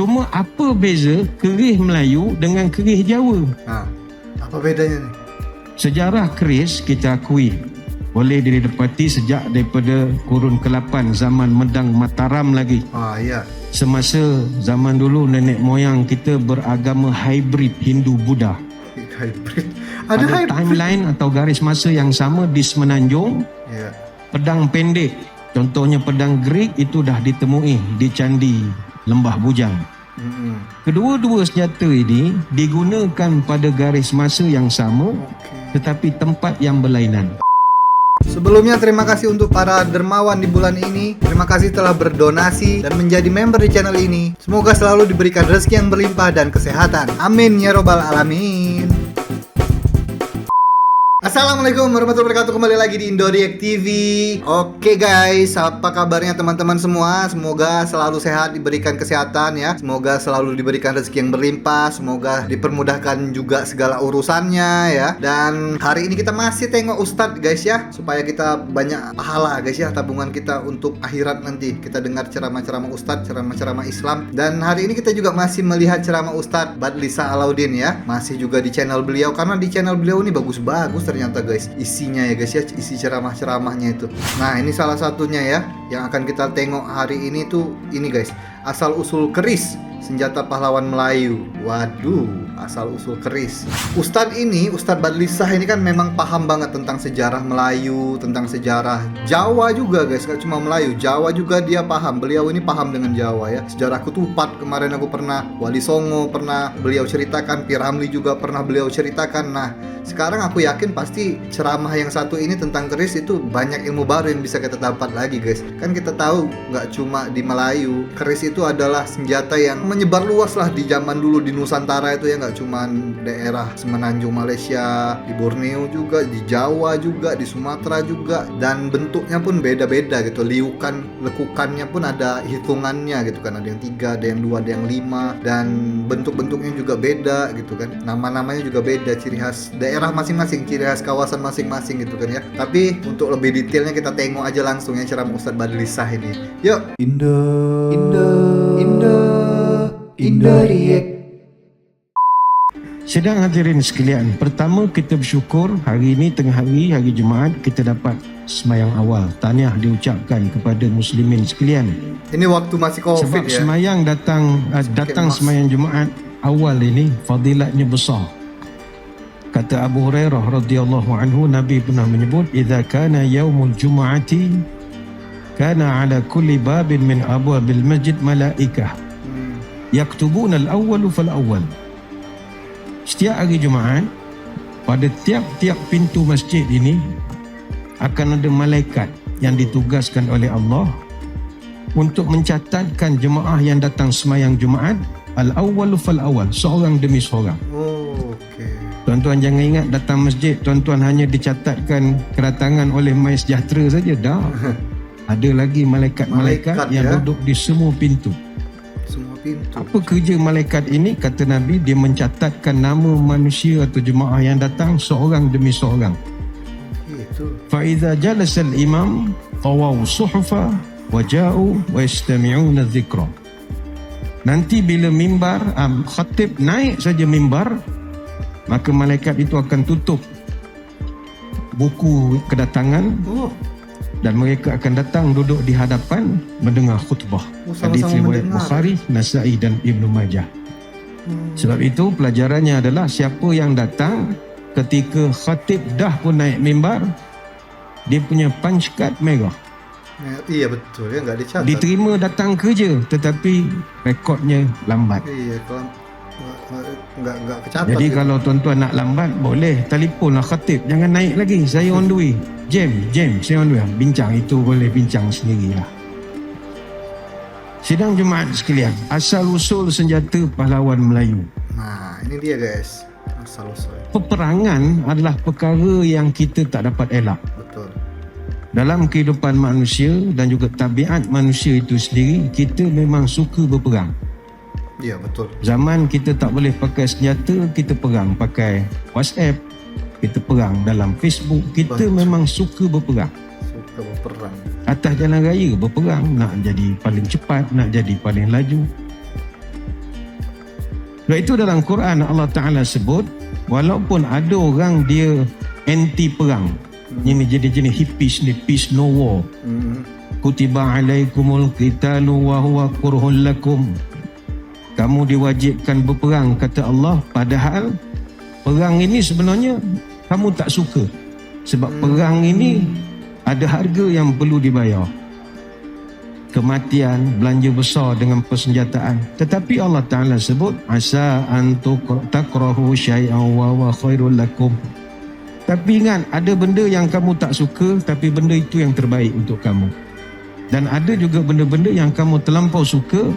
Cuma apa beza keris Melayu dengan keris Jawa? Apa bedanya nih? Sejarah keris kita akui boleh didapati sejak daripada kurun ke-8 zaman Medang Mataram lagi. Iya. Semasa zaman dulu nenek moyang kita beragama hybrid Hindu-Buddha. Hybrid. Ada hybrid. timeline atau garis masa yang sama di Semenanjung. Iya. Pedang pendek, contohnya pedang Greek itu dah ditemui di Candi Lembah Bujang. Kedua-dua senjata ini digunakan pada garis masa yang sama, tetapi tempat yang berlainan. Sebelumnya terima kasih untuk para dermawan di bulan ini. Terima kasih telah berdonasi dan menjadi member di channel ini. Semoga selalu diberikan rezeki yang berlimpah dan kesehatan. Amin ya robbal alamin. Assalamualaikum warahmatullahi wabarakatuh. Kembali lagi di Indo React TV. Oke guys, apa kabarnya teman-teman semua? Semoga selalu sehat, diberikan kesehatan ya. Semoga selalu diberikan rezeki yang berlimpah. Semoga dipermudahkan juga segala urusannya ya. Dan hari ini kita masih tengok Ustadz guys ya, supaya kita banyak pahala guys ya, tabungan kita untuk akhirat nanti. Kita dengar ceramah-ceramah Ustadz, ceramah-ceramah Islam. Dan hari ini kita juga masih melihat ceramah Ustadz Badlisa Alauddin ya. Masih juga di channel beliau, karena di channel beliau ini bagus-bagus ternyata guys isinya ya guys ya, isi ceramah-ceramahnya itu. Nah ini salah satunya ya yang akan kita tengok hari ini tuh ini guys, asal usul keris senjata pahlawan Melayu. Waduh, asal usul keris. Ustadz Badlisah ini kan memang paham banget tentang sejarah Melayu, tentang sejarah Jawa juga guys, gak cuma Melayu, Jawa juga dia paham. Beliau ini paham dengan Jawa ya. Sejarah Ketupat kemarin aku pernah, Wali Songo pernah beliau ceritakan, Pi Ramli juga pernah beliau ceritakan. Nah sekarang aku yakin pasti ceramah yang satu ini tentang keris itu banyak ilmu baru yang bisa kita dapat lagi guys. Kan kita tahu gak cuma di Melayu, keris itu adalah senjata yang menyebar luas lah di zaman dulu di Nusantara itu ya, nggak cuma daerah Semenanjung Malaysia, di Borneo juga, di Jawa juga, di Sumatera juga, dan bentuknya pun beda-beda gitu. Lekukannya pun ada hitungannya gitu kan, ada yang 3, ada yang 2, ada yang 5, dan bentuk-bentuknya juga beda gitu kan, nama-namanya juga beda, ciri khas daerah masing-masing, ciri khas kawasan masing-masing gitu kan ya. Tapi untuk lebih detailnya kita tengok aja langsung ya ceramah Ustadz Badlisah ini. Yuk. Indo React. Sedang hadirin sekalian, pertama kita bersyukur hari ini tengah hari Jumaat kita dapat semayang awal. Tahniah diucapkan kepada muslimin sekalian. Ini waktu masih Covid sebab ya. semayang datang semayang Jumaat awal ini fadilatnya besar. Kata Abu Hurairah radhiyallahu anhu, Nabi pernah menyebut, "Idza kana yaumul jumu'ati kana ala kulli babin min abwabil masjid malaikah yaktubuna al-awwalu fal-awwal." Setiap hari Jumaat, pada tiap-tiap pintu masjid ini akan ada malaikat yang ditugaskan oleh Allah untuk mencatatkan jemaah yang datang semayang Jumaat al-awwalu fal-awwal, seorang demi seorang. Tuan-tuan jangan ingat datang masjid tuan-tuan hanya dicatatkan kedatangan oleh Mai Sejahtera saja, dah. Ada lagi malaikat yang duduk di semua pintu. Apa kerja malaikat ini? Kata Nabi, dia mencatatkan nama manusia atau jemaah yang datang seorang demi seorang. Fa idza jalasa al-imam tawaw suhufa wa ja'u wa yastami'una dhikra. Nanti bila mimbar khatib naik saja mimbar, maka malaikat itu akan tutup buku kedatangan dan mereka akan datang duduk di hadapan mendengar khutbah. Hadis riwayat Bukhari, Nasai dan Ibnu Majah. Sebab itu pelajarannya adalah siapa yang datang ketika khatib dah pun naik mimbar, dia punya punch card merah. Iya betul ya, nggak dicatat. Diterima datang kerja tetapi rekodnya lambat. Iya, nggak kecatat. Jadi gitu. kalau tuan-tuan nak lambat, boleh telefon lah khatib, jangan naik lagi, saya on the way. Jam, saya on the way. Bincang itu boleh bincang sendirilah. Sidang Jumaat sekalian, asal-usul senjata pahlawan Melayu. Nah ini dia guys, asal-usul. Peperangan adalah perkara yang kita tak dapat elak. Betul. Dalam kehidupan manusia dan juga tabiat manusia itu sendiri, kita memang suka berperang. Iya betul. Zaman kita tak boleh pakai senjata, kita perang pakai WhatsApp, kita perang dalam Facebook. Kita memang suka berperang. Suka berperang. Atas jalan raya berperang, nak jadi paling cepat, nak jadi paling laju. Sebab itu dalam Quran Allah Ta'ala sebut, walaupun ada orang dia anti perang, ini jenis-jenis hippies ni, peace no war, kutiba alaikumul qitalu wa huwa kurhun lakum, kamu diwajibkan berperang kata Allah, padahal perang ini sebenarnya kamu tak suka, sebab perang ini ada harga yang perlu dibayar, kematian, belanja besar dengan persenjataan. Tetapi Allah Ta'ala sebut, asa antuk takrahu syai'an wa huwa khairul lakum. Tapi ingat, ada benda yang kamu tak suka, tapi benda itu yang terbaik untuk kamu. Dan ada juga benda-benda yang kamu terlampau suka,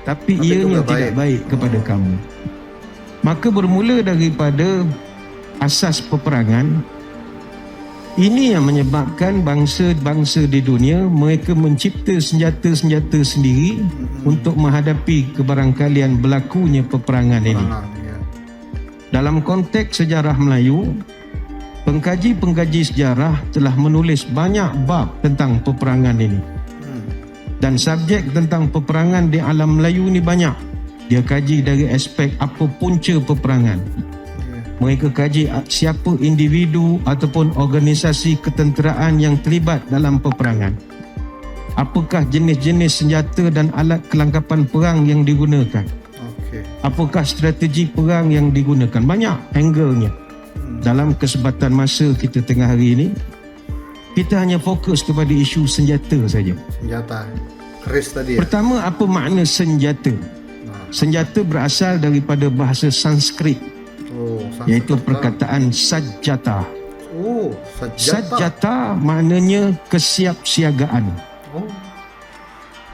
tapi ianya tidak baik kepada kamu. Maka bermula daripada asas peperangan, ini yang menyebabkan bangsa-bangsa di dunia mereka mencipta senjata-senjata sendiri untuk menghadapi kebarangkalian berlakunya peperangan ini. Dalam konteks sejarah Melayu, pengkaji-pengkaji sejarah telah menulis banyak bab tentang peperangan ini. Dan subjek tentang peperangan di alam Melayu ni banyak. Dia kaji dari aspek apa punca peperangan. Mereka kaji siapa individu ataupun organisasi ketenteraan yang terlibat dalam peperangan. Apakah jenis-jenis senjata dan alat kelengkapan perang yang digunakan. Apakah strategi perang yang digunakan. Banyak angle-nya. Dalam kesempatan masa kita tengah hari ini, kita hanya fokus kepada isu senjata saja. Senjata. Keris tadi ya? Pertama, apa makna senjata? Senjata berasal daripada bahasa Sanskrit. Iaitu perkataan sajjata. Sajjata maknanya kesiapsiagaan.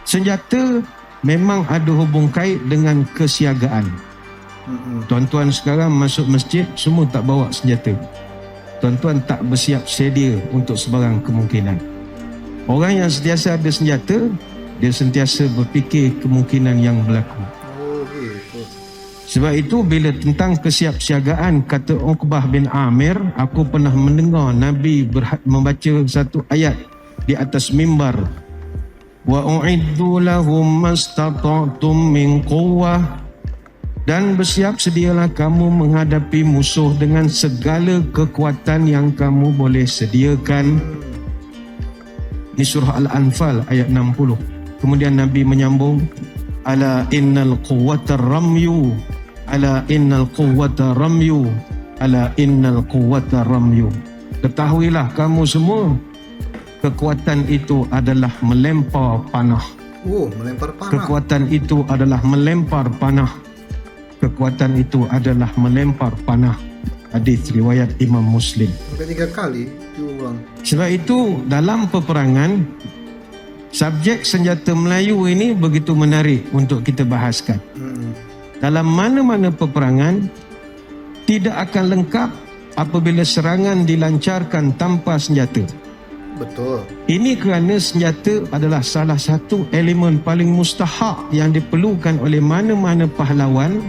Senjata memang ada hubung kait dengan kesiagaan. Tuan-tuan sekarang masuk masjid semua tak bawa senjata. Tuan-tuan tak bersiap sedia untuk sebarang kemungkinan. Orang yang sentiasa ada senjata, dia sentiasa berfikir kemungkinan yang berlaku. Sebab itu bila tentang kesiapsiagaan, kata Uqbah bin Amir, aku pernah mendengar Nabi membaca satu ayat di atas mimbar. Wa u'iddu lahum mastata'tum min quwwah, dan bersiap sedialah kamu menghadapi musuh dengan segala kekuatan yang kamu boleh sediakan. Di surah Al-Anfal ayat 60. Kemudian Nabi menyambung, ala innal quwwata ramyu, ala innal quwwata ramyu, ala innal quwwata ramyu. Ketahuilah kamu semua, kekuatan itu adalah melempar panah. Melempar panah. Kekuatan itu adalah melempar panah. Kekuatan itu adalah melempar panah. Hadis riwayat Imam Muslim. Sampai 3 kali diulang. Sebab itu dalam peperangan, subjek senjata Melayu ini begitu menarik untuk kita bahaskan. Dalam mana-mana peperangan tidak akan lengkap apabila serangan dilancarkan tanpa senjata. Betul. Ini kerana senjata adalah salah satu elemen paling mustahak yang diperlukan oleh mana-mana pahlawan,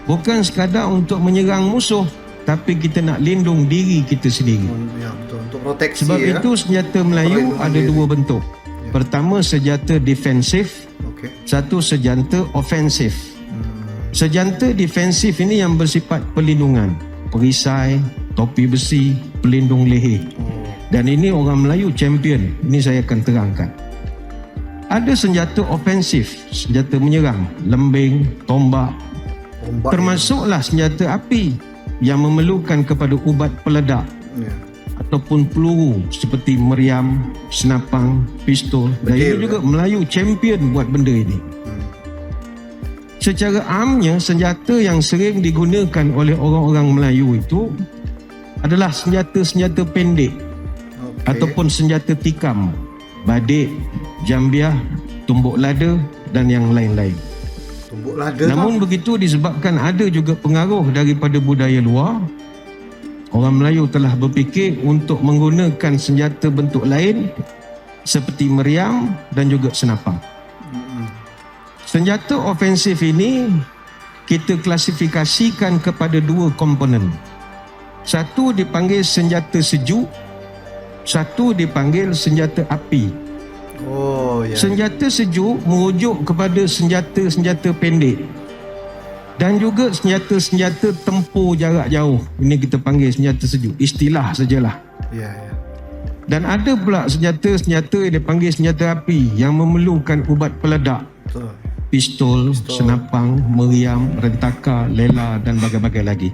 bukan sekadar untuk menyerang musuh, tapi kita nak lindung diri kita sendiri. Ya, betul. Untuk proteksi. Sebab itu senjata Melayu ada dua bentuk. Pertama senjata defensif, satu senjata ofensif. Senjata defensif ini yang bersifat perlindungan, perisai, topi besi, pelindung leher. Dan ini orang Melayu champion. Ini saya akan terangkan. Ada senjata ofensif, senjata menyerang, lembing, tombak. Termasuklah senjata api yang memerlukan kepada ubat peledak ataupun peluru seperti meriam, senapang, pistol. Dan ini juga Melayu champion buat benda ini. Secara amnya, senjata yang sering digunakan oleh orang-orang Melayu itu adalah senjata-senjata pendek ataupun senjata tikam, badik, jambiah, tumbuk lada dan yang lain-lain. Tumbuk lada. Namun begitu, disebabkan ada juga pengaruh daripada budaya luar, orang Melayu telah berfikir untuk menggunakan senjata bentuk lain seperti meriam dan juga senapang. Senjata ofensif ini kita klasifikasikan kepada dua komponen. Satu dipanggil senjata sejuk, satu dipanggil senjata api. Oh, ya. Senjata sejuk merujuk kepada senjata-senjata pendek. Dan juga senjata-senjata tempur jarak jauh. Ini kita panggil senjata sejuk. Istilah sajalah. Ya. Dan ada pula senjata-senjata yang dipanggil senjata api yang memerlukan ubat peledak. Betul. Pistol, senapang, meriam, rentaka, lela dan bagai-bagai lagi.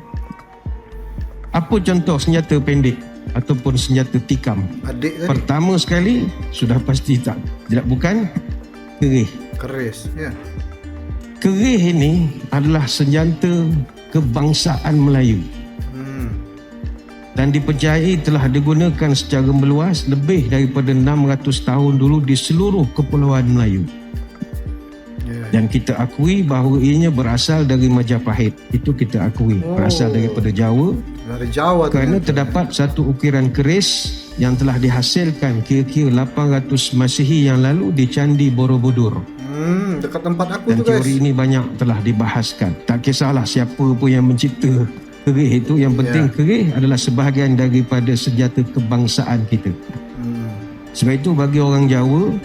Apa contoh senjata pendek ataupun senjata tikam? Adik tadi. Pertama sekali, sudah pasti tidak bukan kerih. Keris. Ya. Kerih ini adalah senjata kebangsaan Melayu dan dipercayai telah digunakan secara meluas lebih daripada 600 tahun dulu di seluruh kepulauan Melayu. Dan kita akui bahawa ianya berasal dari Majapahit. Itu kita akui. Berasal daripada Jawa. Dari Jawa. Kerana terdapat satu ukiran keris yang telah dihasilkan kira-kira 800 Masihi yang lalu di Candi Borobudur. Dekat tempat aku Dan tu guys. teori ini banyak telah dibahaskan. Tak kisahlah siapa pun yang mencipta kerih itu. Yang penting kerih adalah sebahagian daripada senjata kebangsaan kita. Sebab itu bagi orang Jawa,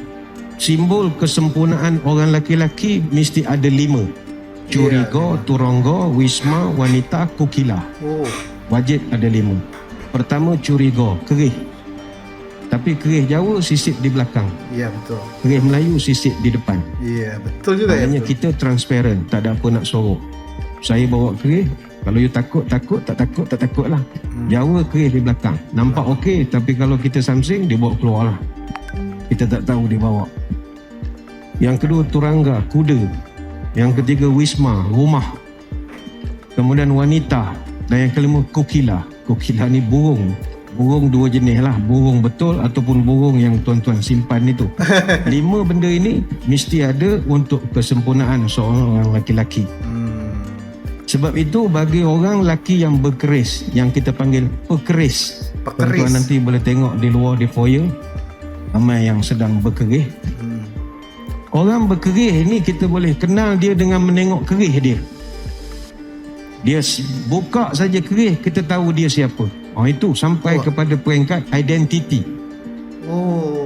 simbol kesempurnaan orang lelaki mesti ada 5. Curiga, turangga, wisma, wanita, kukila. Wajib ada 5. Pertama curiga, kerih. Tapi kerih Jawa sisip di belakang. Ya, betul. Kerih Melayu sisip di depan. Ya, betul juga. Maknanya kita transparent, tak ada apa nak sorok. Saya bawa kerih, kalau you takut, tak takut lah. Jawa kerih di belakang. Nampak okey, tapi kalau kita samsing, dia bawa keluar lah. Kita tak tahu dia bawa. Yang kedua turangga, kuda. Yang ketiga wisma, rumah. Kemudian wanita. Dan yang kelima kukila. Kukila ni burung. Burung 2 jenis lah. Burung betul ataupun burung yang tuan-tuan simpan itu. 5 benda ini mesti ada untuk kesempurnaan seorang lelaki. Sebab itu bagi orang lelaki yang berkeris, yang kita panggil pekeris. Tuan-tuan nanti boleh tengok di luar di foyer. Ramai yang sedang berkerih. Orang berkerih ni kita boleh kenal dia dengan menengok kerih dia. Dia buka saja kerih, kita tahu dia siapa. Itu sampai kepada peringkat identiti.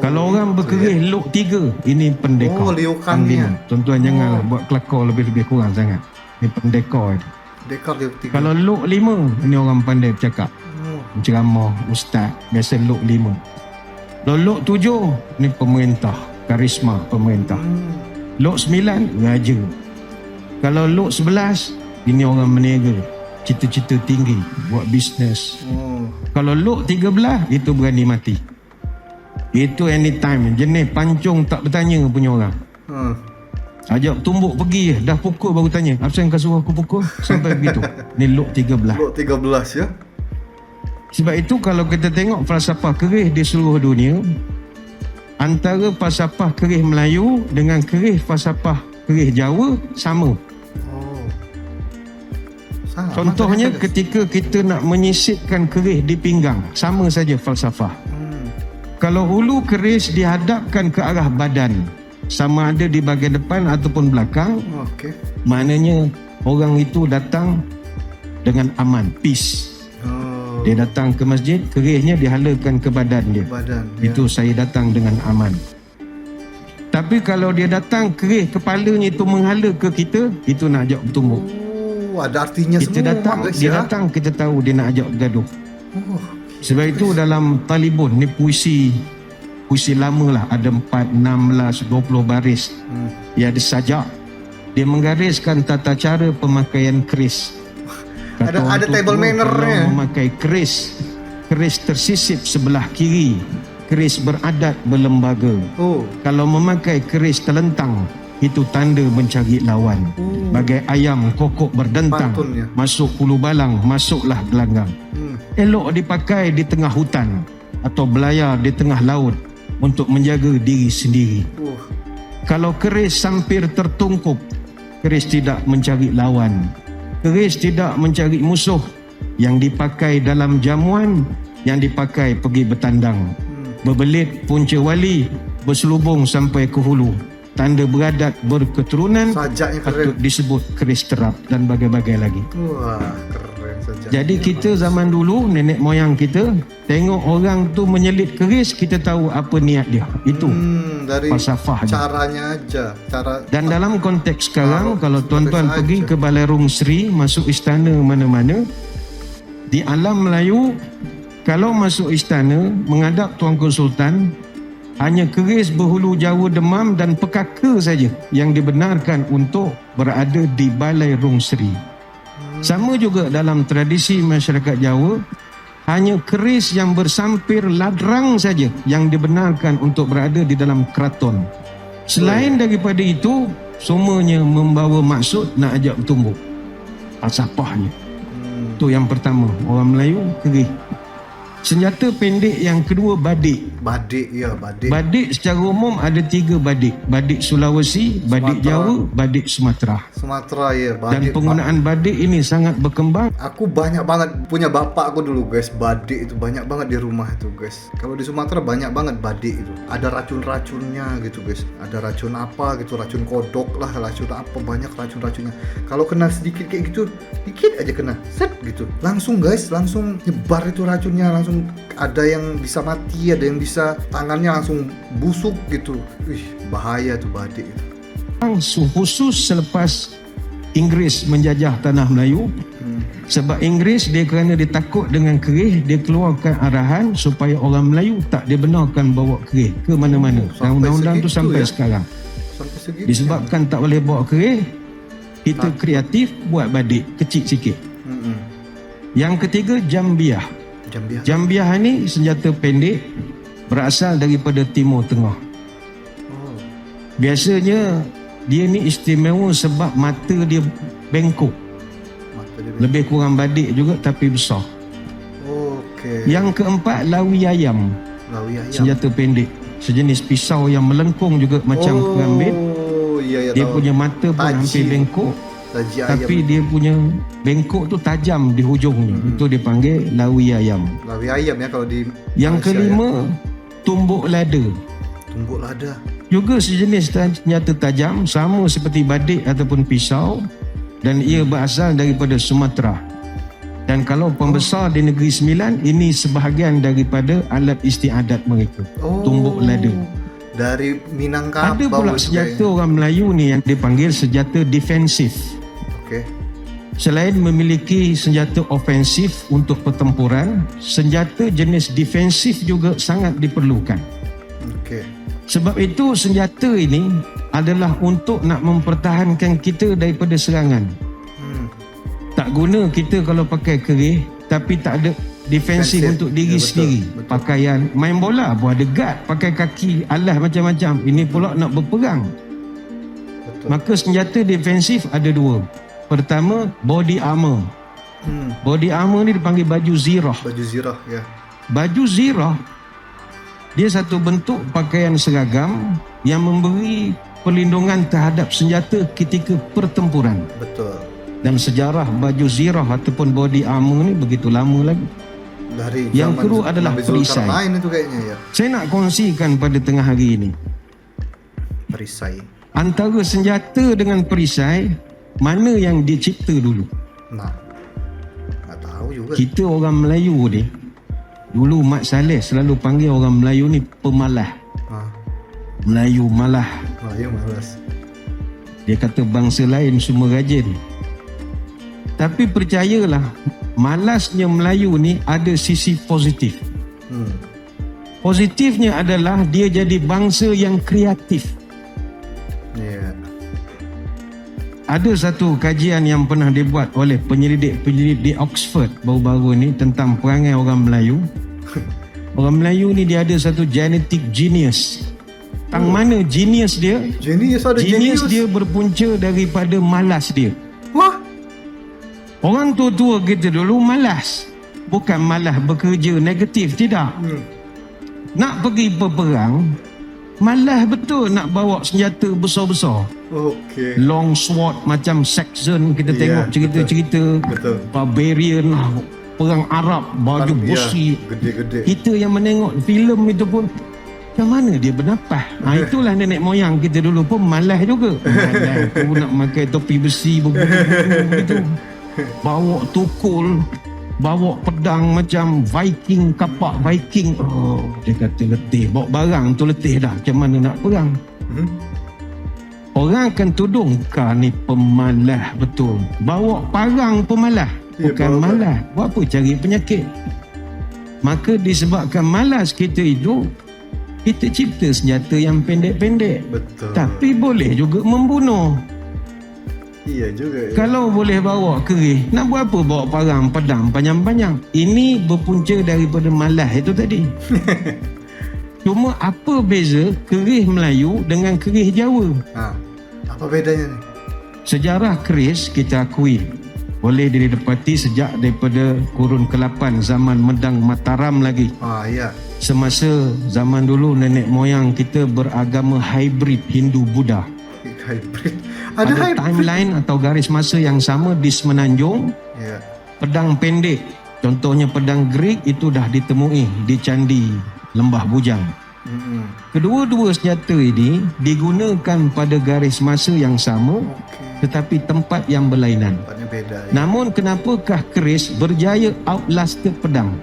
Kalau orang berkerih luk 3, ini pendekar. Liukan ni. Tuan-tuan janganlah buat kelakar lebih-lebih kurang sangat. Ini pendekar. Pendekar liuk 3. Kalau luk 5, ini orang pandai bercakap. Ceramah, ustaz, biasa luk 5. Kalau luk 7, ni pemerintah, karisma pemerintah. Luk 9, raja. Kalau luk 11, ini orang meniaga, cita-cita tinggi, buat bisnes. Kalau luk 13, itu berani mati. Itu anytime, jenis pancung tak bertanya punya orang. Ajak tumbuk pergi, dah pukul baru tanya, apa yang kau suruh aku pukul? Sampai begitu. Ni luk 13. Luk 13 ya. Sebab itu kalau kita tengok falsafah kerih di seluruh dunia, antara falsafah kerih Melayu dengan falsafah kerih Jawa sama. Contohnya ketika kita nak menyisipkan kerih di pinggang, sama saja falsafah. Kalau hulu keris dihadapkan ke arah badan, sama ada di bahagian depan ataupun belakang, maknanya orang itu datang dengan aman, peace. Dia datang ke masjid, kerihnya dihalakan ke badan dia. Itu saya datang dengan aman. Tapi kalau dia datang kerih kepalanya itu menghala ke kita, itu nak ajak bertumbuk. Ada artinya kita semua. Datang, dia datang, kita tahu dia nak ajak bergaduh. Sebab itu dalam Talibun, ni puisi lama lah, ada 4, 16, 20 baris. Dia ada sajak. Dia menggariskan tata cara pemakaian keris. Ada table manner-nya. Memakai keris tersisip sebelah kiri, keris beradat berlembaga. Kalau memakai keris terlentang, itu tanda mencari lawan. Bagai ayam kokok berdentang, masuk ulu balang, masuklah gelanggang. Elok dipakai di tengah hutan atau belayar di tengah laut untuk menjaga diri sendiri. Kalau keris sampir tertungkup, keris tidak mencari lawan, keris tidak mencari musuh. Yang dipakai dalam jamuan, yang dipakai pergi bertandang. Berbelit punca wali, berselubung sampai ke hulu. Tanda beradat berketurunan, patut disebut keris terap dan bagai-bagai lagi. Wah, keren saja. Jadi kita zaman dulu, nenek moyang kita, tengok orang tu menyelit keris, kita tahu apa niat dia. Itu dari falsafah dia. caranya aja, cara. Dan dalam konteks sekarang, kalau konteks tuan-tuan aja. pergi ke Balai Rung Sri, masuk istana mana-mana, di alam Melayu, kalau masuk istana, menghadap Tuanku Sultan, hanya keris berhulu Jawa demam dan pekaka saja yang dibenarkan untuk berada di Balai Rung Sri. Sama juga dalam tradisi masyarakat Jawa, hanya keris yang bersampir ladrang saja yang dibenarkan untuk berada di dalam keraton. Selain daripada itu, semuanya membawa maksud nak ajak bertumbuk. Falsafahnya. Itu yang pertama, orang Melayu keris. Senjata pendek yang kedua, badik. Badik, ya badik. Badik secara umum ada 3 badik. Badik Sulawesi, badik Sumatera. Jawa, badik Sumatera. Sumatera ya, Dan badik. penggunaan badik ini sangat berkembang. Aku banyak banget punya bapak aku dulu guys, badik itu banyak banget di rumah itu guys. Kalau di Sumatera banyak banget badik itu. Ada racun-racunnya gitu guys. Ada racun apa gitu, racun kodok lah, racun apa, banyak racun-racunnya. Kalau kena sedikit kayak gitu, dikit aja kena, set gitu. Langsung guys, langsung nyebar itu racunnya, langsung ada yang bisa mati, ada yang bisa tangannya langsung busuk gitu. Wih, bahaya tuh badik itu. Khusus selepas Inggeris menjajah tanah Melayu. Sebab Inggeris dia kerana dia takut dengan kerih, dia keluarkan arahan supaya orang Melayu tak dibenarkan bawa kerih ke mana-mana. Dan undang-undang tu sampai sekarang. Sampai segitu. Disebabkan tak boleh bawa kerih, kita kreatif buat badik kecil sikit. Yang ketiga, jambiah. Jambiah. Jambiah ni senjata pendek berasal daripada Timur Tengah. Oh. Biasanya dia ni istimewa sebab mata dia bengkok. Mata dia. Lebih kurang badik juga tapi besar. Okey. Yang keempat, lawi ayam. Lawi ayam. Senjata pendek. Sejenis pisau yang melengkung juga macam kerambit. Oh, iya, Dia tahu. punya mata pun Taji. hampir bengkok. Taji ayam. Tapi dia punya bengkok tu tajam di hujungnya. Itu dipanggil lawi ayam. Lawi ayam ya kalau di Yang Malaysia kelima, tumbuk lada. ya. Tumbuk lada. Juga sejenis senjata tajam sama seperti badik ataupun pisau, dan ia berasal daripada Sumatera. Dan kalau pembesar di Negeri Sembilan, ini sebahagian daripada alat istiadat mereka. Tumbuk lada. Dari Minangkabau. Ada pula itu senjata kayaknya. orang Melayu ni yang dipanggil senjata defensif. Okey. Selain memiliki senjata ofensif untuk pertempuran, senjata jenis defensif juga sangat diperlukan. Okey. Sebab itu senjata ini adalah untuk nak mempertahankan kita daripada serangan. Tak guna kita kalau pakai kerih tapi tak ada defensif Defensif. untuk diri Ya, betul, sendiri. betul. Pakaian main bola pun ada guard, pakai kaki alas macam-macam. Ini pula nak berperang. Betul. Maka senjata defensif ada 2. Pertama, body armor. Body armor ni dipanggil baju zirah. Baju zirah ya. Baju zirah dia satu bentuk pakaian seragam yang memberi perlindungan terhadap senjata ketika pertempuran. Betul. Dan sejarah baju zirah ataupun body armor ni begitu lama lagi. Dari Yang zaman kedua adalah Nabi perisai. Zulkarnain itu kayaknya ya. Saya nak kongsikan pada tengah hari ini, Perisai. antara senjata dengan perisai, mana yang dicipta dulu? Nah. Tak tahu juga. Kita orang Melayu ni, dulu Mat Saleh selalu panggil orang Melayu ni pemalas. Melayu malah. Ya malas. Dia kata bangsa lain semua rajin. Tapi percayalah, malasnya Melayu ni ada sisi positif. Positifnya adalah dia jadi bangsa yang kreatif. Ya. Ada satu kajian yang pernah dibuat oleh penyelidik di Oxford baru-baru ni tentang perangai orang Melayu. Orang Melayu ni dia ada satu genetic genius. Tang mana genius dia? Genius ada Genius genius. dia berpunca daripada malas dia. Wah. Orang tua-tua kita dulu malas. Bukan malas bekerja negatif, tidak. Nak pergi berperang, malas betul nak bawa senjata besar-besar. Okey. Long sword macam Saxon, kita Ya, tengok cerita-cerita. Betul. Barbarian, perang Arab, baju besi. Gede-gede. Kita yang menengok filem itu pun, macam mana dia bernafas? Itulah nenek moyang kita dulu pun malas juga. Malas aku nak pakai topi besi begitu. Bawa tukul. bawa pedang macam Viking, kapak Viking. Oh, dia kata letih. Bawa barang tu letih dah. Macam mana nak perang? Orang akan tuduh kau ni pemalas betul. Bawa parang pemalas. Bukan malas. Buat apa cari penyakit? Maka disebabkan malas kita itu, kita cipta senjata yang pendek-pendek. Betul. Tapi boleh juga membunuh. Iya juga ya. Kalau boleh bawa kerih, nak buat apa bawa parang, pedang panjang-panjang? Ini berpunca daripada malas itu tadi. Cuma apa beza kerih Melayu dengan kerih Jawa? Apa bedanya nih? Sejarah keris kita akui boleh didapati sejak daripada kurun ke-8 zaman Medang Mataram lagi. Iya. Semasa zaman dulu nenek moyang kita beragama hybrid Hindu-Buddha. Hybrid. Ada hybrid. timeline atau garis masa yang sama di Semenanjung. Iya. Pedang pendek, contohnya pedang Greek itu dah ditemui di Candi Lembah Bujang. Kedua-dua senjata ini digunakan pada garis masa yang sama, tetapi tempat yang berlainan. Tempatnya beda ya. Namun kenapakah keris berjaya outlasted pedang?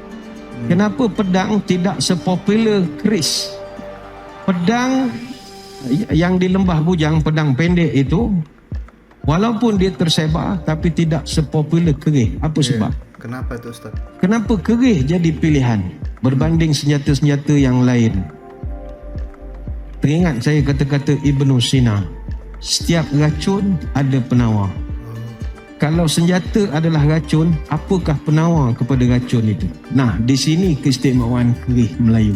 Kenapa pedang tidak sepopular keris? Pedang yang di Lembah Bujang, pedang pendek itu, walaupun dia tersebar tapi tidak sepopular kerih. Apa sebab? Kenapa itu Ustaz? Kenapa kerih jadi pilihan berbanding senjata-senjata yang lain? Teringat saya kata-kata Ibnu Sina, setiap racun ada penawar. Kalau senjata adalah racun, apakah penawar kepada racun itu? Nah, di sini keistimewaan kerih Melayu.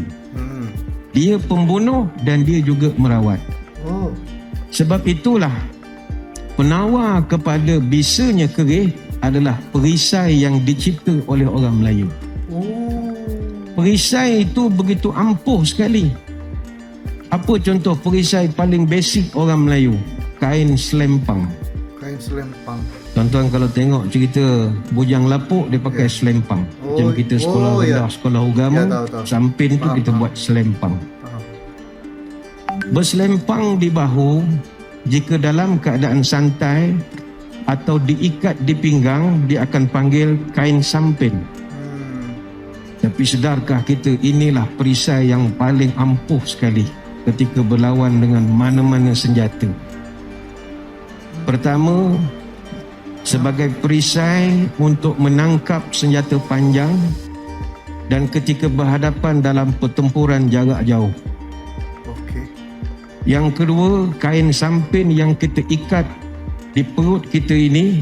Dia pembunuh dan dia juga merawat. Sebab itulah penawar kepada bisanya kerih adalah perisai yang dicipta oleh orang Melayu. Perisai itu begitu ampuh sekali. Apa contoh perisai paling basic orang Melayu? Kain selempang. Kain selempang. Tuan-tuan kalau tengok cerita Bujang Lapuk, dia pakai selempang. Macam kita sekolah rendah, sekolah agama, samping tu kita buat selempang. Berselempang di bahu, jika dalam keadaan santai atau diikat di pinggang, dia akan panggil kain samping. Tapi sedarkah kita inilah perisai yang paling ampuh sekali ketika berlawan dengan mana-mana senjata. Pertama, sebagai perisai untuk menangkap senjata panjang dan ketika berhadapan dalam pertempuran jarak jauh. Yang kedua, kain samping yang kita ikat di perut kita ini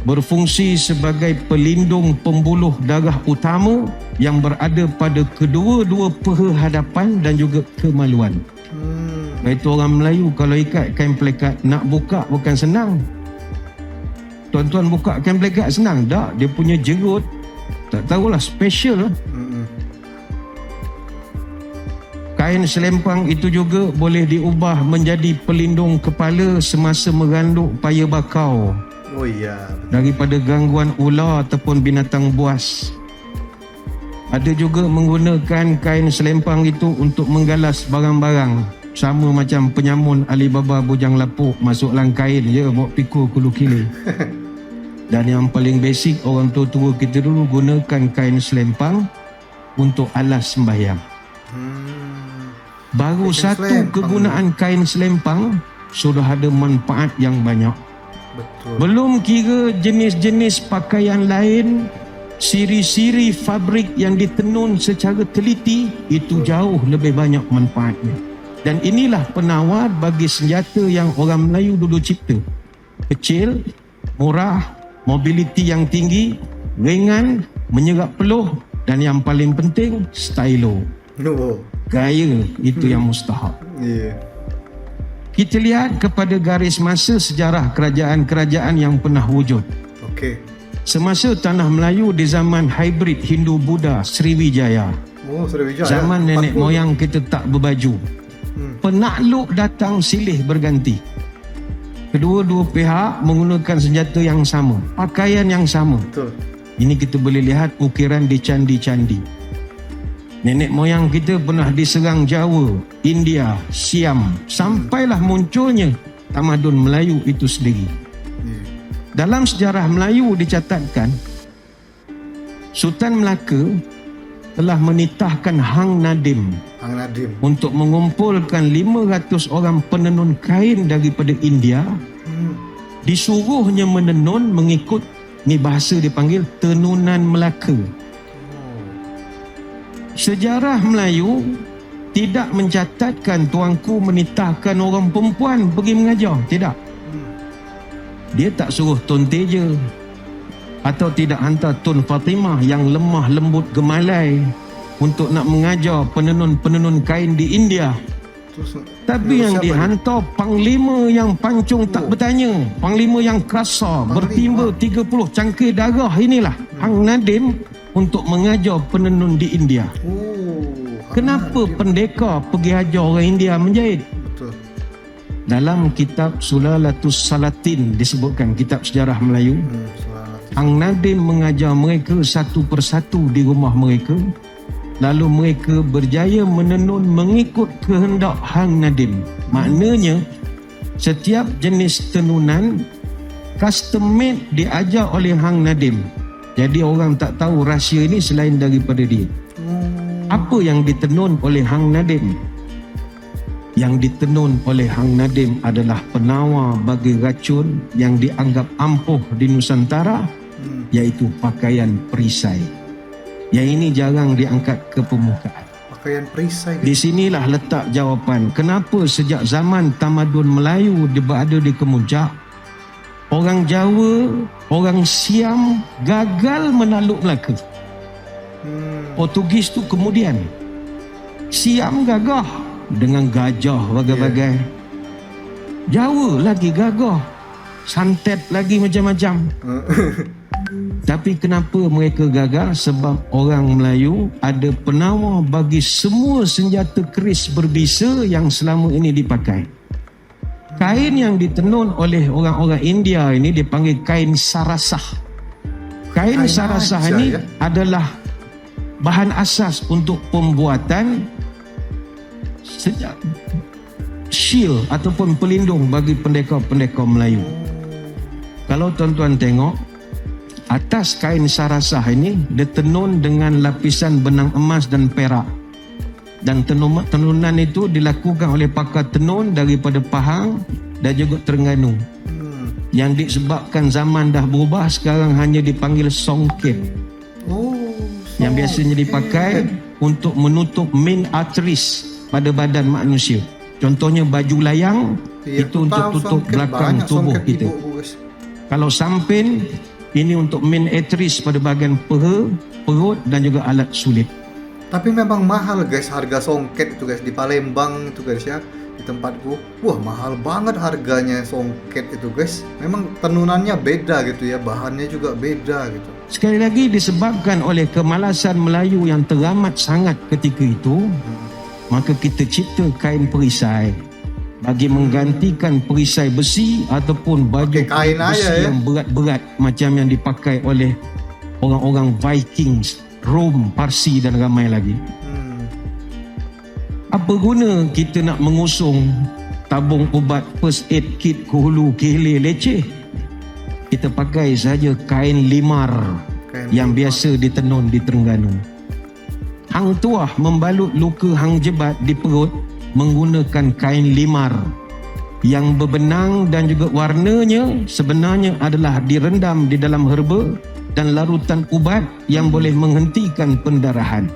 berfungsi sebagai pelindung pembuluh darah utama yang berada pada kedua-dua peha hadapan dan juga kemaluan. Itu orang Melayu kalau ikat kain pelekat, nak buka bukan senang. Tuan-tuan buka kain pelekat senang tak? Dia punya jerut tak tahulah special. Kain selempang itu juga boleh diubah menjadi pelindung kepala semasa meranduk paya bakau. Daripada gangguan ular ataupun binatang buas. Ada juga menggunakan kain selempang itu untuk menggalas barang-barang. Sama macam penyamun Alibaba Bujang Lapuk, masuklah kain je, bawa pikul kulu kili. Dan yang paling basic, orang tua-tua kita dulu gunakan kain selempang untuk alas sembahyang. Baru satu kegunaan kain selempang sudah ada manfaat yang banyak. Belum kira jenis-jenis pakaian lain, siri-siri fabrik yang ditenun secara teliti, itu jauh lebih banyak manfaatnya. Dan inilah penawar bagi senjata yang orang Melayu dulu cipta. Kecil, murah, mobiliti yang tinggi, ringan, menyerap peluh, dan yang paling penting, stylo. Gaya itu yang mustahak. Kita lihat kepada garis masa sejarah kerajaan-kerajaan yang pernah wujud. Semasa tanah Melayu di zaman hybrid Hindu-Buddha, Sriwijaya. Zaman nenek moyang kita tak berbaju. Penakluk datang silih berganti. Kedua-dua pihak menggunakan senjata yang sama, pakaian yang sama. Ini kita boleh lihat ukiran di candi-candi. Nenek moyang kita pernah diserang Jawa, India, Siam, sampailah munculnya tamadun Melayu itu sendiri. Dalam sejarah Melayu dicatatkan, Sultan Melaka telah menitahkan Hang Nadim Hang Nadim. untuk mengumpulkan 500 orang penenun kain daripada India. Disuruhnya menenun mengikut, ni bahasa dipanggil tenunan Melaka. Sejarah Melayu tidak mencatatkan tuanku menitahkan orang perempuan pergi mengajar. Tidak. Dia tak suruh Tun Teja atau tidak hantar Tun Fatimah yang lemah lembut gemalai untuk nak mengajar penenun-penenun kain di India. Tapi yang dihantar panglima yang pancung tak bertanya, panglima yang kasar, bertimba 30 cangkir darah inilah Hang Nadim untuk mengajar penenun di India. Kenapa pendekar pergi ajar orang India menjahit? Betul. Dalam kitab Sulalatus Salatin disebutkan, kitab sejarah Melayu, Hang Nadim mengajar mereka satu persatu di rumah mereka. Lalu mereka berjaya menenun mengikut kehendak Hang Nadim. Maknanya setiap jenis tenunan custom made diajar oleh Hang Nadim. Jadi orang tak tahu rahsia ini selain daripada dia. Apa yang ditenun oleh Hang Nadim? Yang ditenun oleh Hang Nadim adalah penawar bagi racun yang dianggap ampuh di Nusantara, iaitu pakaian perisai. Yang ini jarang diangkat ke permukaan. Pakaian perisai. Di sinilah letak jawapan kenapa sejak zaman tamadun Melayu berada di kemuncak, orang Jawa, orang Siam gagal menakluk Melaka. Portugis tu kemudian. Siam gagah dengan gajah bagai-bagai. Jawa lagi gagah, santet lagi macam-macam. Tapi kenapa mereka gagal? Sebab orang Melayu ada penawar bagi semua senjata keris berbisa yang selama ini dipakai. Kain yang ditenun oleh orang-orang India ini dipanggil kain sarasah. Kain sarasah ini adalah bahan asas untuk pembuatan shield ataupun pelindung bagi pendekar-pendekar Melayu. Kalau tuan-tuan tengok, atas kain sarasah ini ditenun dengan lapisan benang emas dan perak. Dan tenunan itu dilakukan oleh pakar tenun daripada Pahang dan juga Terengganu. Yang disebabkan zaman dah berubah, sekarang hanya dipanggil songket. Yang biasanya dipakai untuk menutup main arteries pada badan manusia. Contohnya baju layang, itu untuk tutup belakang tubuh kita. Kalau sampin, ini untuk main arteries pada bahagian peha, perut dan juga alat sulit. Tapi memang mahal guys harga songket itu guys di Palembang itu guys ya, di tempatku. Wah, mahal banget harganya songket itu guys. Memang tenunannya beda gitu ya, bahannya juga beda gitu. Sekali lagi disebabkan oleh kemalasan Melayu yang teramat sangat ketika itu, maka kita cipta kain perisai bagi menggantikan perisai besi ataupun baju kain besi yang berat-berat macam yang dipakai oleh orang-orang Vikings, Rom, Parsi dan ramai lagi. Apa guna kita nak mengusung tabung ubat first aid kit ke hulu ke hilir leceh? Kita pakai saja kain limar yang biasa ditenun di Terengganu. Hang Tuah membalut luka Hang Jebat di perut menggunakan kain limar yang berbenang dan juga warnanya sebenarnya adalah direndam di dalam herba dan larutan ubat yang boleh menghentikan pendarahan.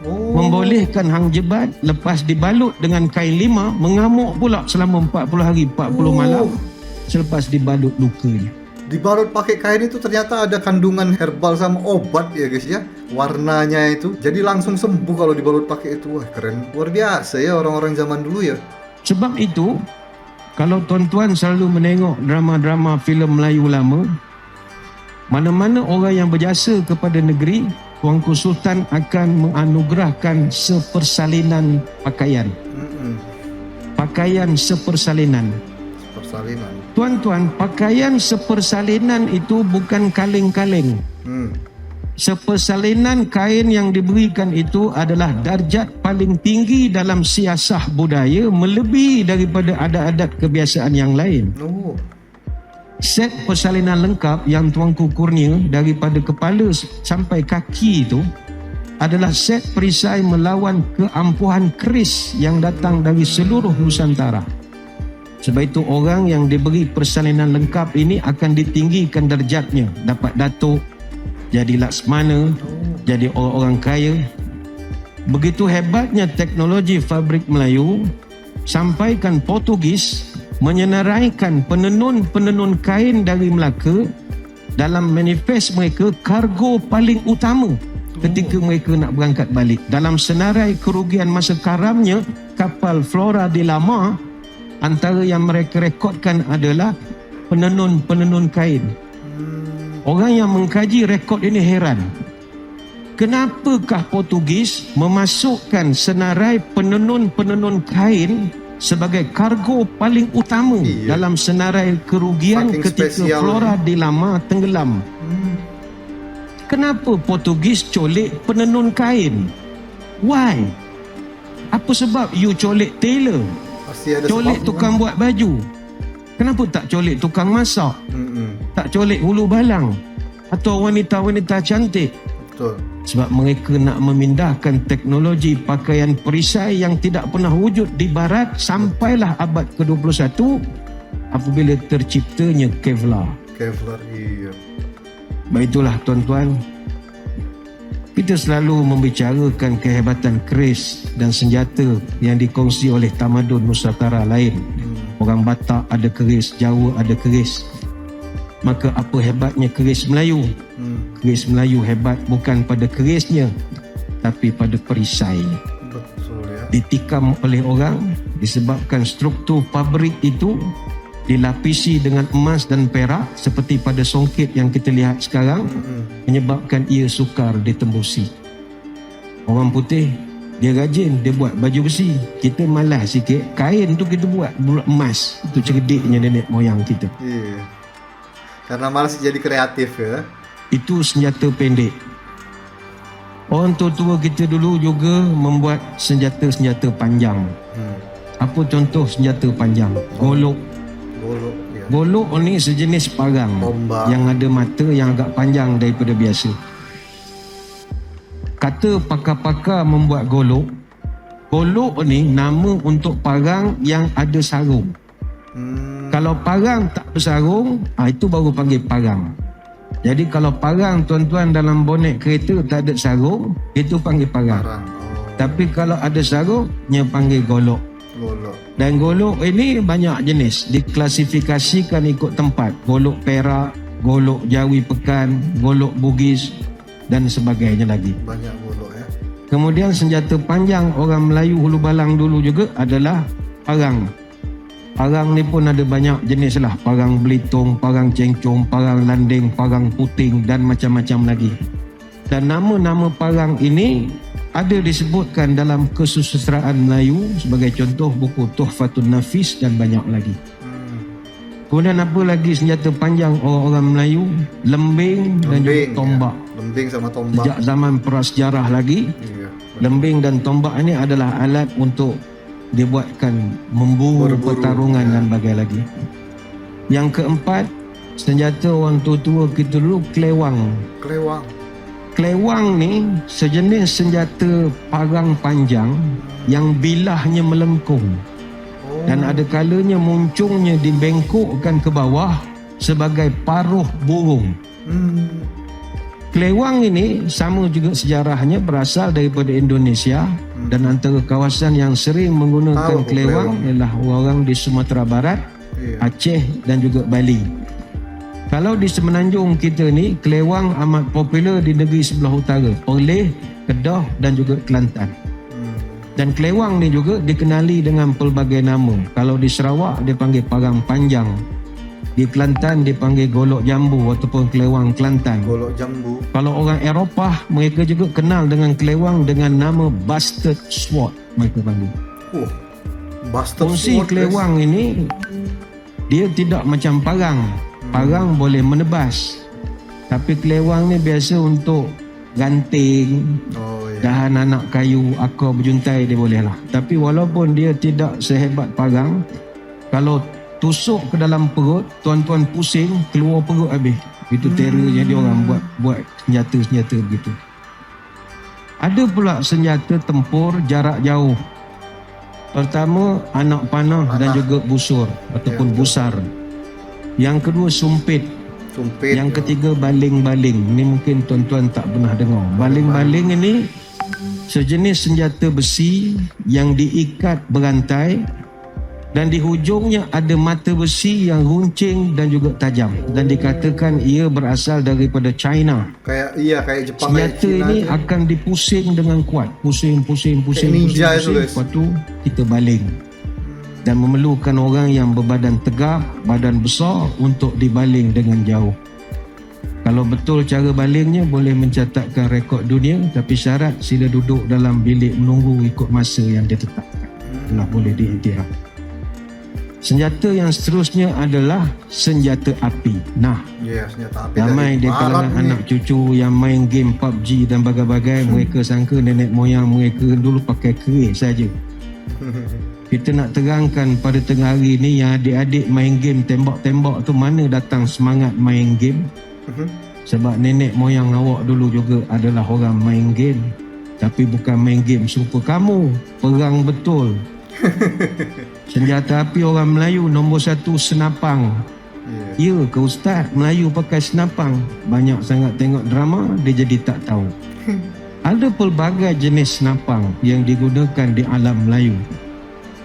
Membolehkan Hang Jebat lepas dibalut dengan kain limar mengamuk pula selama 40 hari 40 malam selepas dibalut lukanya. Dibalut pakai kain itu ternyata ada kandungan herbal sama obat ya guys ya. Warnanya itu jadi langsung sembuh kalau dibalut pakai itu. Wah, keren, luar biasa ya orang-orang zaman dulu ya. Sebab itu kalau tuan-tuan selalu menengok drama-drama filem Melayu lama, mana-mana orang yang berjasa kepada negeri, Tuanku Sultan akan menganugerahkan sepersalinan pakaian. Pakaian sepersalinan. Tuan-tuan, pakaian sepersalinan itu bukan kaleng-kaleng. Sepersalinan kain yang diberikan itu adalah darjat paling tinggi dalam siasah budaya, melebihi daripada adat-adat kebiasaan yang lain. set persalinan lengkap yang tuanku kurnia daripada kepala sampai kaki itu adalah set perisai melawan keampuhan keris yang datang dari seluruh Nusantara. Sebab itu orang yang diberi persalinan lengkap ini akan ditinggikan derajatnya, dapat datuk, jadi laksmana, jadi orang-orang kaya. Begitu hebatnya teknologi fabrik Melayu, sampaikan Portugis menyenaraikan penenun-penenun kain dari Melaka dalam manifest mereka kargo paling utama ketika mereka nak berangkat balik. Dalam senarai kerugian masa karamnya kapal Flora de la Mar, antara yang mereka rekodkan adalah penenun-penenun kain. Orang yang mengkaji rekod ini heran. Kenapakah Portugis memasukkan senarai penenun-penenun kain sebagai kargo paling utama dalam senarai kerugian Saking ketika spesial. Flora de la Mar tenggelam? Kenapa Portugis colek penenun kain? Why? Apa sebab you colek tailor? Pasti ada Colek sebab. tukang buat baju. Kenapa tak colek tukang masak? Mm-mm. Tak colek hulu balang? Atau wanita-wanita cantik? Betul. Sebab mereka nak memindahkan teknologi pakaian perisai yang tidak pernah wujud di barat sampailah abad ke-21 apabila terciptanya Kevlar. Kevlar, iya. Baiklah tuan-tuan, kita selalu membicarakan kehebatan keris dan senjata yang dikongsi oleh tamadun Nusantara lain. Orang Batak ada keris, Jawa ada keris. Maka apa hebatnya keris Melayu? Keris Melayu hebat bukan pada kerisnya, tapi pada perisai. Betul ya. Ditikam oleh orang disebabkan struktur pabrik itu dilapisi dengan emas dan perak seperti pada songket yang kita lihat sekarang, menyebabkan ia sukar ditembusi. Orang putih dia rajin, dia buat baju besi. Kita malas sikit, kain tu kita buat emas. Itu cerdiknya nenek moyang kita. Iya. Karena malas jadi kreatif ya. Itu senjata pendek. Orang tua-tua kita dulu juga membuat senjata-senjata panjang. Apa contoh senjata panjang? Golok. Golok ya. Golok ni sejenis parang Tombak. yang ada mata yang agak panjang daripada biasa. Kata pakar-pakar membuat golok, golok ni nama untuk parang yang ada sarung. Kalau parang tak bersarung, itu baru panggil parang. Jadi kalau parang tuan-tuan dalam bonet kereta tak ada sarung, itu panggil parang. Parang. Tapi kalau ada sarung, dia panggil golok. Golok. Dan golok ini banyak jenis, diklasifikasikan ikut tempat. Golok perak, golok jawi pekan, golok bugis dan sebagainya lagi. Banyak golok ya. Kemudian senjata panjang orang Melayu hulu balang dulu juga adalah parang. Parang ni pun ada banyak jenis lah. Parang belitung, parang cengcong, parang landing, parang puting dan macam-macam lagi. Dan nama-nama parang ini ada disebutkan dalam kesusastraan Melayu, sebagai contoh buku Tuhfatun Nafis dan banyak lagi. Kemudian apa lagi senjata panjang orang-orang Melayu? Lembing dan juga tombak. Ya. Lembing sama tombak. Sejak zaman prasejarah lagi, Iya. lembing dan tombak ini adalah alat untuk dibuatkan memburu, Berburu, pertarungan ya. dan bagai lagi. Yang keempat, senjata orang tua-tua kita dulu, kelewang. Kelewang. Kelewang ni sejenis senjata parang panjang yang bilahnya melengkung. Dan ada kalanya muncungnya dibengkokkan ke bawah sebagai paruh burung. Kelewang ini sama juga sejarahnya, berasal daripada Indonesia dan antara kawasan yang sering menggunakan Tahu kelewang ialah orang di Sumatera Barat, Iya. Aceh dan juga Bali. Kalau di semenanjung kita ni, kelewang amat popular di negeri sebelah utara, Perlis, Kedah dan juga Kelantan. Dan kelewang ni juga dikenali dengan pelbagai nama. Kalau di Sarawak dia panggil parang panjang. Di Kelantan dipanggil golok jambu ataupun kelewang Kelantan. Golok jambu. Kalau orang Eropah, mereka juga kenal dengan kelewang dengan nama bastard sword, mereka panggil. Bastard Fungsi sword, kelewang ini dia tidak macam parang. Parang boleh menebas. Tapi kelewang ni biasa untuk ganting, dahan anak kayu, akar berjuntai dia boleh lah. Tapi walaupun dia tidak sehebat parang, kalau tusuk ke dalam perut, tuan-tuan pusing, keluar perut habis. Itu terornya dia orang buat senjata-senjata begitu. Ada pula senjata tempur jarak jauh. Pertama, anak panah dan juga busur ataupun busar. Yang kedua, sumpit. Yang ketiga, baling-baling. Ini mungkin tuan-tuan tak pernah dengar. Baling-baling ini sejenis senjata besi yang diikat berantai dan di hujungnya ada mata besi yang runcing dan juga tajam, dan dikatakan ia berasal daripada China. Kayak Jepang. Senjata ini akan dipusing dengan kuat, pusing. Ninja itu, guys. Lepas tu kita baling. Dan memerlukan orang yang berbadan tegap, badan besar untuk dibaling dengan jauh. Kalau betul cara balingnya boleh mencatatkan rekod dunia, tapi syarat sila duduk dalam bilik menunggu ikut masa yang ditetapkan. Itulah boleh diiktiraf. Senjata yang seterusnya adalah senjata api. Nah, senjata api. Ramai di kalangan anak cucu yang main game PUBG dan bagai-bagai, mereka sangka nenek moyang mereka dulu pakai keris saja. Kita nak terangkan pada tengah hari ni yang adik-adik main game tembak-tembak tu mana datang semangat main game? Sebab nenek moyang awak dulu juga adalah orang main game, tapi bukan main game serupa kamu, perang betul. Senjata api orang Melayu nombor 1 senapang. Ya ke Ustaz, Melayu pakai senapang? Banyak sangat tengok drama, dia jadi tak tahu. Ada pelbagai jenis senapang yang digunakan di alam Melayu.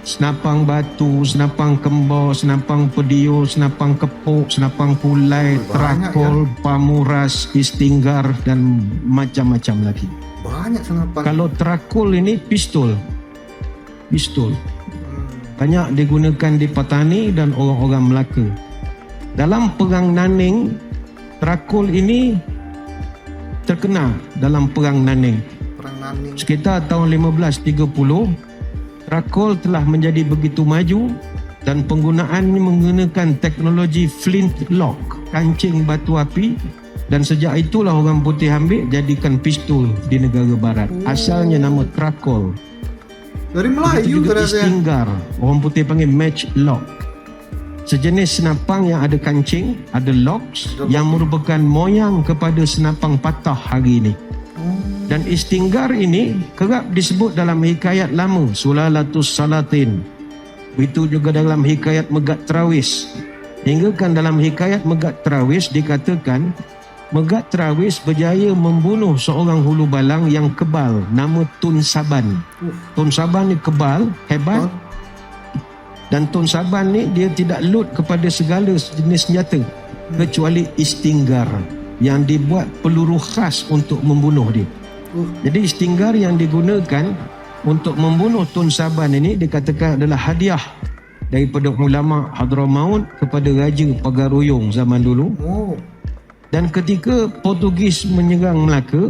Senapang batu, senapang kembar, senapang pediul, senapang kepuk, senapang kulai, trakol, pamuras, istinggar dan macam-macam lagi. Banyak senapang. Kalau trakol ini pistol. Banyak digunakan di petani dan orang-orang Melaka. Dalam perang Naning, trakol ini terkenal dalam perang Naning. Sekitar tahun 1530, trakol telah menjadi begitu maju dan penggunaannya menggunakan teknologi flintlock, kancing batu api, dan sejak itulah orang putih ambil jadikan pistol di negara barat. Asalnya nama trakol. Dari Melayu juga istinggar, orang putih panggil matchlock. Sejenis senapang yang ada kancing, ada locks, yang merupakan moyang kepada senapang patah hari ini. Dan istinggar ini kerap disebut dalam hikayat lama, Sulalatus Salatin. Itu juga dalam hikayat Megat Trawis. Hingga kan dalam hikayat Megat Trawis dikatakan Megat Trawis berjaya membunuh seorang hulu balang yang kebal, nama Tun Saban. Tun Saban ni kebal, hebat. Dan Tun Saban ni dia tidak lut kepada segala jenis senjata kecuali istinggar yang dibuat peluru khas untuk membunuh dia. Jadi istinggar yang digunakan untuk membunuh Tun Saban ini dikatakan adalah hadiah daripada ulama Hadramaut kepada Raja Pagaruyung zaman dulu. Dan ketika Portugis menyerang Melaka,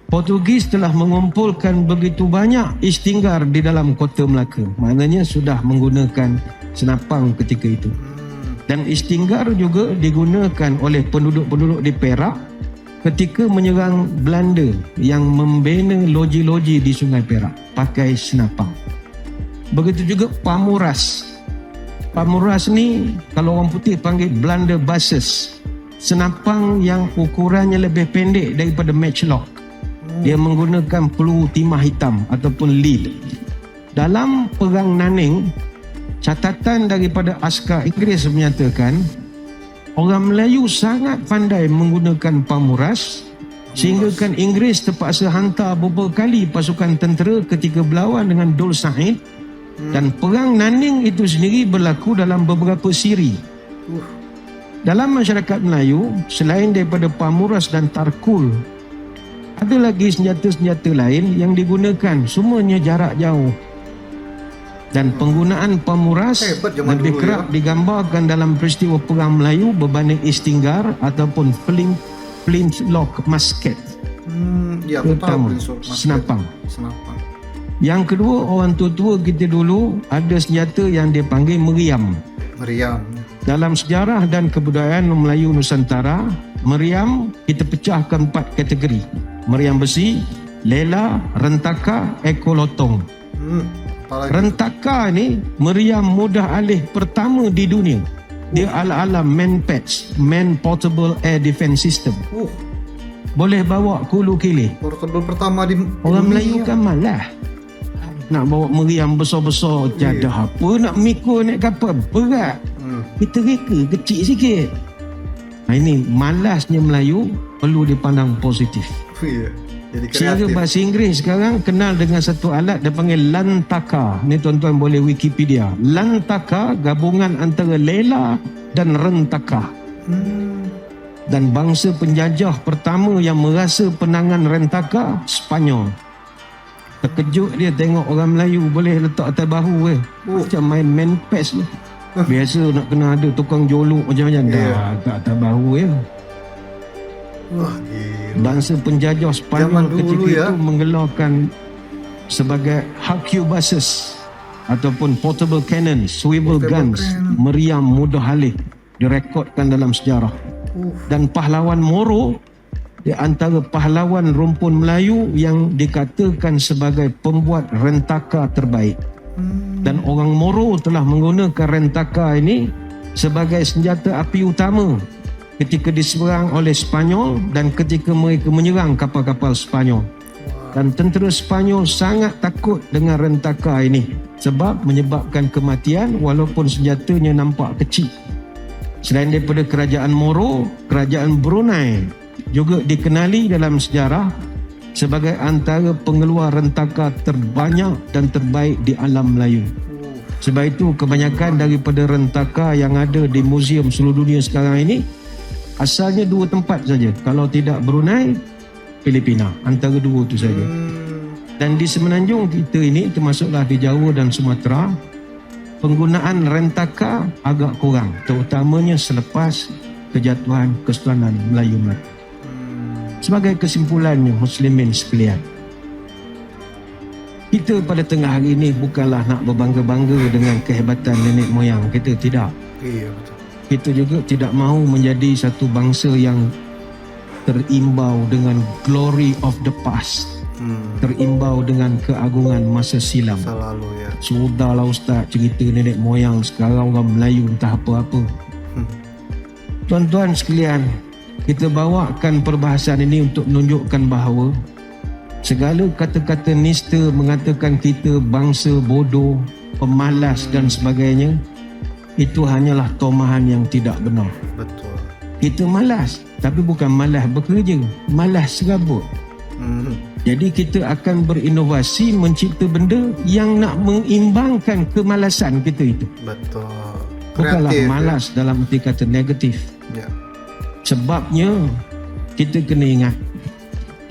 Portugis telah mengumpulkan begitu banyak istinggar di dalam kota Melaka. Maknanya sudah menggunakan senapang ketika itu. Dan istinggar juga digunakan oleh penduduk-penduduk di Perak ketika menyerang Belanda yang membina loji-loji di Sungai Perak pakai senapang. Begitu juga pamuras. Pamuras ni kalau orang putih panggil blunderbusses. Senapang yang ukurannya lebih pendek daripada matchlock. Dia menggunakan peluru timah hitam ataupun lead. Dalam perang Naning, catatan daripada askar Inggeris menyatakan orang Melayu sangat pandai menggunakan pamuras sehingga kan Inggeris terpaksa hantar beberapa kali pasukan tentera ketika berlawan dengan Dul Said. Dan perang Naning itu sendiri berlaku dalam beberapa siri. Dalam masyarakat Melayu, selain daripada pamuras dan tarkul, ada lagi senjata-senjata lain yang digunakan, semuanya jarak jauh. Dan penggunaan pamuras lebih kerap digambarkan dalam peristiwa perang Melayu berbanding istinggar ataupun flintlock musket. Terutama senapang. Yang kedua, orang tua-tua kita dulu ada senjata yang dia panggil meriam. Dalam sejarah dan kebudayaan Melayu Nusantara, meriam kita pecahkan 4 kategori. Meriam besi, lela, rentaka, ekolotong. Apalagi Rentaka ni meriam mudah alih pertama di dunia. Dia ala-ala man-PADS, Man Portable Air Defense System. Boleh bawa kulu kilih. portable pertama di Orang dunia. Melayu kan malah nak bawa meriam besar-besar, jadah apa, nak mikul naik kapal berat. Kita reka kecil sikit. Ini malasnya Melayu perlu dipandang positif. Iya. Jadi Secara kreatif. bahasa Inggeris sekarang kenal dengan satu alat dia panggil lantaka. Ni tuan-tuan boleh Wikipedia. Lantaka gabungan antara lela dan rentaka. Dan bangsa penjajah pertama yang merasa penangan rentaka Sepanyol. Terkejut dia tengok orang Melayu boleh letak atas bahu macam main man-PADS ni. Biasa nak kena ada tukang jolok macam-macam. Dah tak atas bahu Wah, gila. Bangsa penjajah Zaman Sepanyol dulu ketika ya. itu menggelarkan sebagai harquebuses ataupun portable cannon, swivel Portable guns, cannon. meriam mudah alih direkodkan dalam sejarah. Dan pahlawan Moro di antara pahlawan rumpun Melayu yang dikatakan sebagai pembuat rentaka terbaik. Dan orang Moro telah menggunakan rentaka ini sebagai senjata api utama ketika diserang oleh Sepanyol dan ketika mereka menyerang kapal-kapal Sepanyol. Dan tentera Sepanyol sangat takut dengan rentaka ini sebab menyebabkan kematian walaupun senjatanya nampak kecil. Selain daripada kerajaan Moro, kerajaan Brunei juga dikenali dalam sejarah sebagai antara pengeluar rentaka terbanyak dan terbaik di alam Melayu. Sebab itu kebanyakan daripada rentaka yang ada di muzium seluruh dunia sekarang ini asalnya dua tempat saja. Kalau tidak Brunei, Filipina. Antara dua itu saja. Dan di semenanjung kita ini, termasuklah di Jawa dan Sumatera, penggunaan rentaka agak kurang. Terutamanya selepas kejatuhan Kesultanan Melayu Melaka. Sebagai kesimpulannya, muslimin sekalian, kita pada tengah hari ini bukanlah nak berbangga-bangga dengan kehebatan nenek moyang kita, tidak. Iya, betul. Kita juga tidak mahu menjadi satu bangsa yang terimbau dengan glory of the past, terimbau dengan keagungan masa silam. Selalu ya. Sudahlah Ustaz cerita nenek moyang, sekarang orang Melayu entah apa-apa. Tuan-tuan sekalian, kita bawakan perbahasan ini untuk menunjukkan bahawa segala kata-kata nista mengatakan kita bangsa bodoh, pemalas dan sebagainya, itu hanyalah tomahan yang tidak benar. Betul. Kita malas, tapi bukan malas bekerja, malas serabut. Jadi kita akan berinovasi mencipta benda yang nak mengimbangkan kemalasan kita itu. Betul. Bukanlah Kreatif, malas dalam arti kata negatif. Ya. Sebabnya kita kena ingat,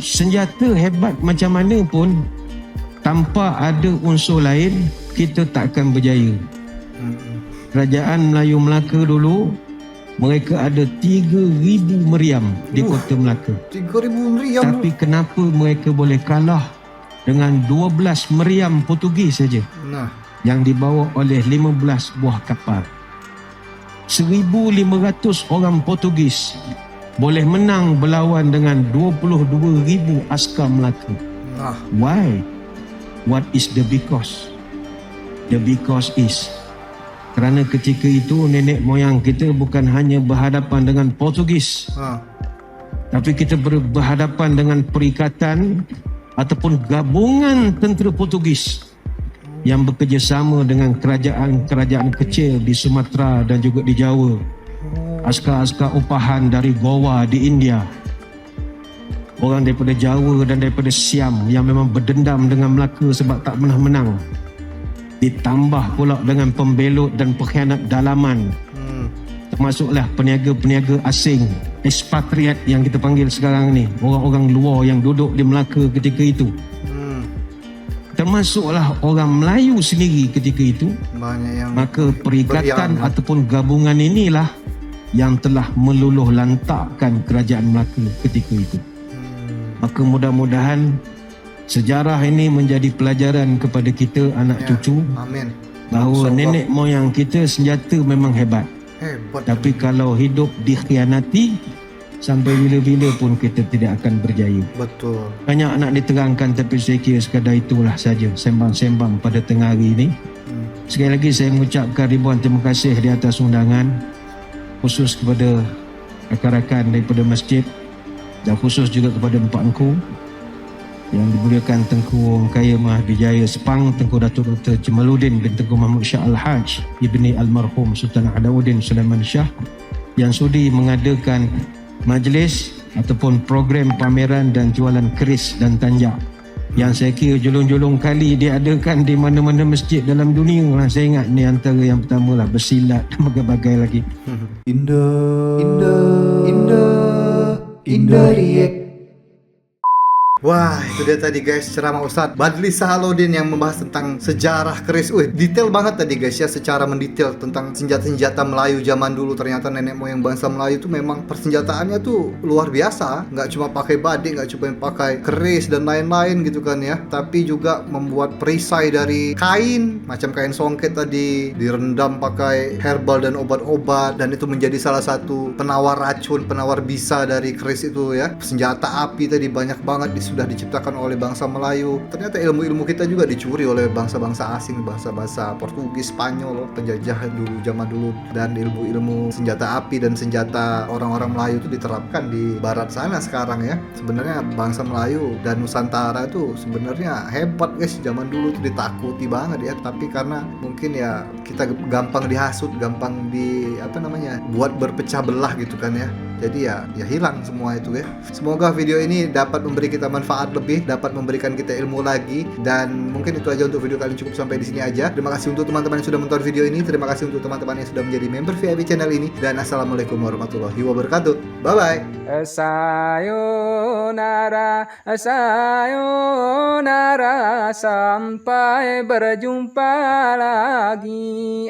senjata hebat macam mana pun tanpa ada unsur lain kita tak akan berjaya. Kerajaan Melayu Melaka dulu, mereka ada 3,000 meriam di kota Melaka. 3,000 meriam. Tapi kenapa mereka boleh kalah dengan 12 meriam Portugis saja Nah, yang dibawa oleh 15 buah kapal? 1,500 orang Portugis boleh menang berlawan dengan 22,000 askar Melaka. nah, Why? What is the because? The because is kerana ketika itu nenek moyang kita bukan hanya berhadapan dengan Portugis, tapi kita berhadapan dengan perikatan ataupun gabungan tentera Portugis yang bekerjasama dengan kerajaan-kerajaan kecil di Sumatera dan juga di Jawa. Askar-askar upahan dari Goa di India, orang daripada Jawa dan daripada Siam yang memang berdendam dengan Melaka sebab tak pernah menang, ditambah pula dengan pembelot dan pengkhianat dalaman, termasuklah peniaga-peniaga asing, expatriat yang kita panggil sekarang ni, orang-orang luar yang duduk di Melaka ketika itu, termasuklah orang Melayu sendiri ketika itu. banyak yang Maka perikatan beriang. ataupun gabungan inilah yang telah meluluh lantakkan kerajaan Melaka ketika itu. Maka mudah-mudahan sejarah ini menjadi pelajaran kepada kita anak cucu Amin. bahawa InsyaAllah. nenek moyang kita senjata memang hebat, Hebat. tapi kalau hidup dikhianati sampai bila-bila pun kita tidak akan berjaya. Betul. Banyak nak diterangkan, tapi saya kira sekadar itulah saja sembang-sembang pada tengah hari ini. Sekali lagi saya mengucapkan ribuan terima kasih di atas undangan, khusus kepada rakan-rakan daripada masjid dan khusus juga kepada Empak Engku yang dimuliakan Tengku Kaya Mahdi Jaya Sepang, Tengku Datuk Dr. Jamaluddin bin Tengku Mahmud Shah Al-Haj ibni Almarhum Sultan Alauddin Sulaiman Shah, yang sudi mengadakan majlis ataupun program pameran dan jualan keris dan tanjak yang saya kira julung-julung kali diadakan di mana-mana masjid dalam dunia lah. Saya ingat ni antara yang pertama lah, bersilat dan berbagai lagi. Indo React. Wah, itu dia tadi guys ceramah Ustadz Badli Sahaludin yang membahas tentang sejarah keris. Wih, detail banget tadi guys ya, secara mendetail tentang senjata-senjata Melayu zaman dulu. Ternyata nenek moyang bangsa Melayu itu memang persenjataannya tuh luar biasa. Nggak cuma pakai badik, nggak cuma pakai keris dan lain-lain gitu kan ya, tapi juga membuat perisai dari kain, macam kain songket tadi, direndam pakai herbal dan obat-obat, dan itu menjadi salah satu penawar racun, penawar bisa dari keris itu ya. Senjata api tadi banyak banget sudah diciptakan oleh bangsa Melayu. Ternyata ilmu-ilmu kita juga dicuri oleh bangsa-bangsa asing, bangsa-bangsa Portugis, Spanyol, penjajah dulu zaman dulu. Dan ilmu-ilmu senjata api dan senjata orang-orang Melayu itu diterapkan di barat sana sekarang ya. Sebenarnya bangsa Melayu dan Nusantara itu sebenarnya hebat guys. Zaman dulu itu ditakuti banget ya, tapi karena mungkin ya kita gampang dihasut, gampang buat berpecah belah gitu kan ya. Jadi ya hilang semua itu ya. Semoga video ini dapat memberi kita manfaat lebih, dapat memberikan kita ilmu lagi. Dan mungkin itu aja untuk video kali ini, cukup sampai di sini aja. Terima kasih untuk teman-teman yang sudah menonton video ini. Terima kasih untuk teman-teman yang sudah menjadi member VIP channel ini. Dan assalamualaikum warahmatullahi wabarakatuh. Bye bye. Sayonara, sayonara, sampai berjumpa lagi.